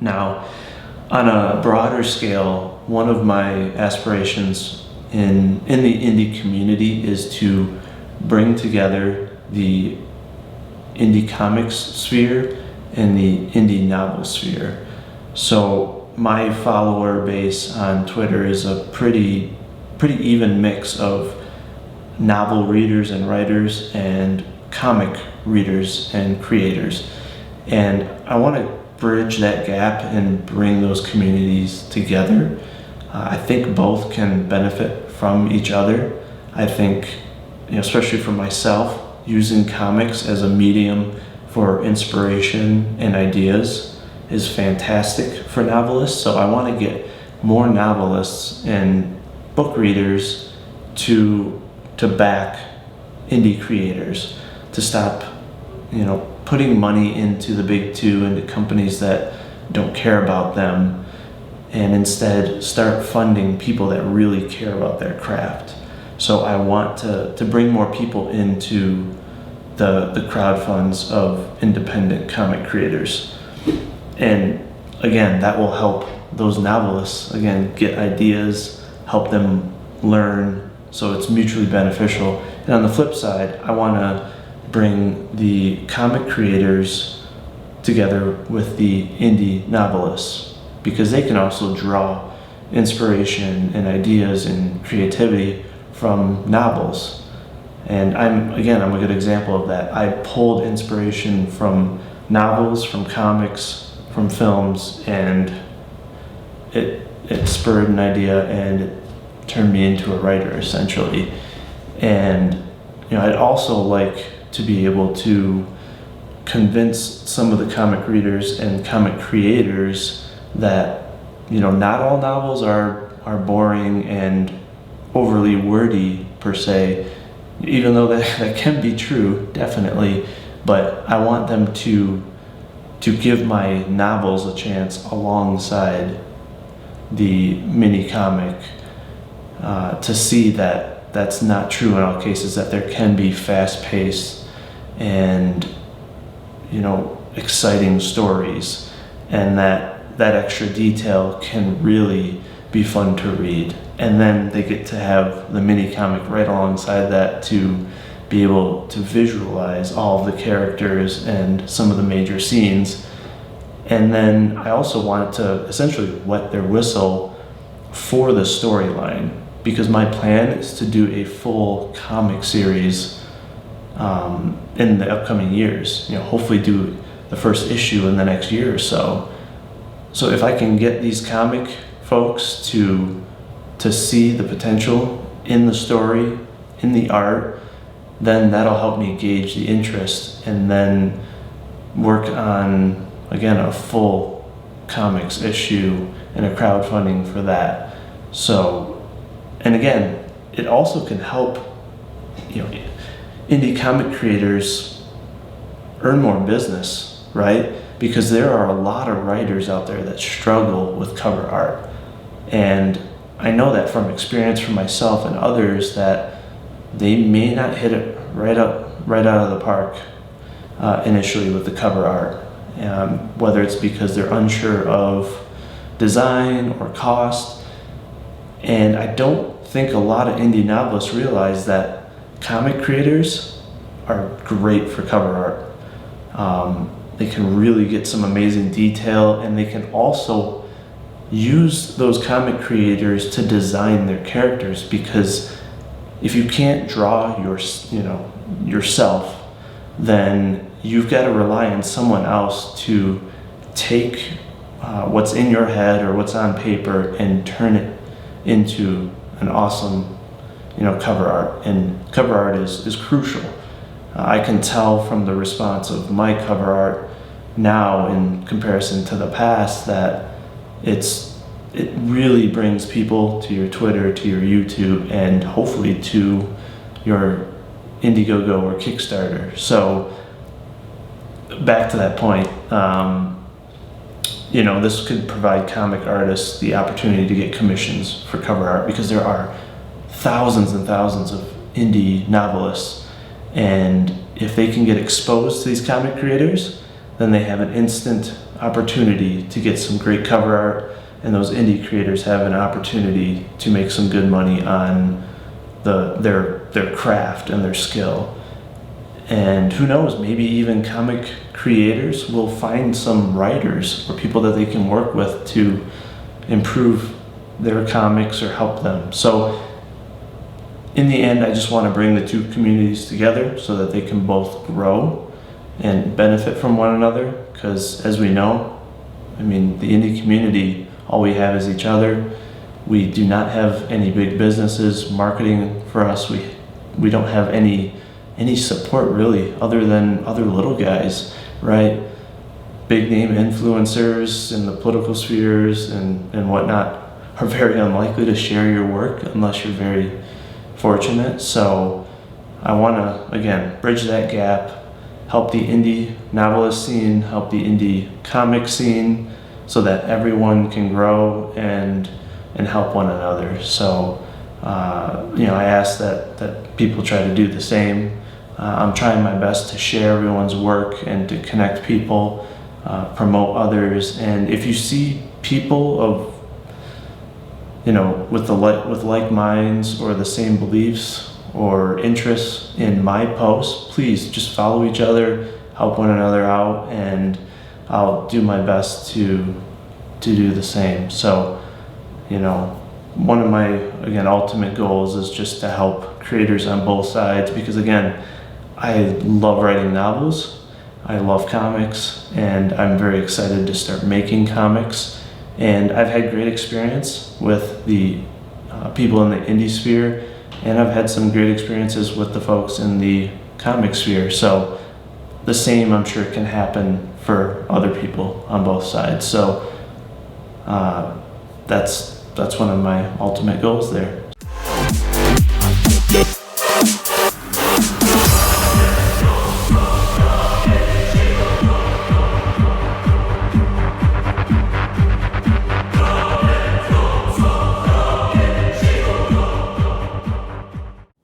Now, on a broader scale, one of my aspirations in the indie community is to bring together the indie comics sphere and the indie novel sphere. So my follower base on Twitter is a pretty even mix of novel readers and writers and comic readers and creators. And I want to bridge that gap and bring those communities together. I think both can benefit from each other. I think, especially for myself, using comics as a medium for inspiration and ideas is fantastic for novelists. So I want to get more novelists and book readers to back indie creators, to stop, putting money into the big two, into companies that don't care about them, and instead start funding people that really care about their craft. So I want to bring more people into the crowdfunds of independent comic creators. And again, that will help those novelists, get ideas, help them learn, so it's mutually beneficial. And on the flip side, I want to bring the comic creators together with the indie novelists, because they can also draw inspiration and ideas and creativity from novels. And I'm a good example of that. I pulled inspiration from novels, from comics, from films, and it spurred an idea and it turned me into a writer, essentially. And I'd also like to be able to convince some of the comic readers and comic creators that not all novels are boring and overly wordy per se, even though that can be true, definitely. But I want them to give my novels a chance alongside the mini comic, to see that that's not true in all cases, that there can be fast-paced and exciting stories, and that extra detail can really be fun to read. And then they get to have the mini comic right alongside that to be able to visualize all of the characters and some of the major scenes. And then I also wanted to essentially wet their whistle for the storyline, because my plan is to do a full comic series in the upcoming years. Hopefully do the first issue in the next year or so. So if I can get these comic folks to see the potential in the story, in the art, then that'll help me gauge the interest and then work on, a full comics issue and a crowdfunding for that. So, and again, it also can help, indie comic creators earn more business, right? Because there are a lot of writers out there that struggle with cover art. And I know that from experience from myself and others, that they may not hit it right out of the park initially with the cover art, whether it's because they're unsure of design or cost. And I don't think a lot of indie novelists realize that comic creators are great for cover art. They can really get some amazing detail, and they can also use those comic creators to design their characters, because if you can't draw yourself, then you've got to rely on someone else to take what's in your head or what's on paper and turn it into an awesome cover art. And cover art is crucial. I can tell from the response of my cover art now in comparison to the past that it really brings people to your Twitter, to your YouTube, and hopefully to your Indiegogo or Kickstarter. So back to that point, this could provide comic artists the opportunity to get commissions for cover art, because there are thousands and thousands of indie novelists, and if they can get exposed to these comic creators, then they have an instant opportunity to get some great cover art, and those indie creators have an opportunity to make some good money on their craft and their skill. And who knows, maybe even comic creators will find some writers or people that they can work with to improve their comics or help them. So in the end, I just want to bring the two communities together so that they can both grow and benefit from one another, because as we know, I mean, the indie community, all we have is each other. We do not have any big businesses marketing for us. We don't have any support really, other than other little guys, right? Big name influencers in the political spheres and whatnot are very unlikely to share your work unless you're very fortunate. So I want to, again, bridge that gap, help the indie novelist scene, help the indie comic scene, so that everyone can grow and help one another. So I ask that people try to do the same. I'm trying my best to share everyone's work and to connect people, promote others. And if you see people of, with like minds or the same beliefs or interests in my posts, please just follow each other, help one another out, and I'll do my best to do the same. So, one of my, again, ultimate goals is just to help creators on both sides, because again, I love writing novels, I love comics, and I'm very excited to start making comics. And I've had great experience with the people in the indie sphere, and I've had some great experiences with the folks in the comic sphere. So the same, I'm sure, can happen for other people on both sides. So that's one of my ultimate goals there.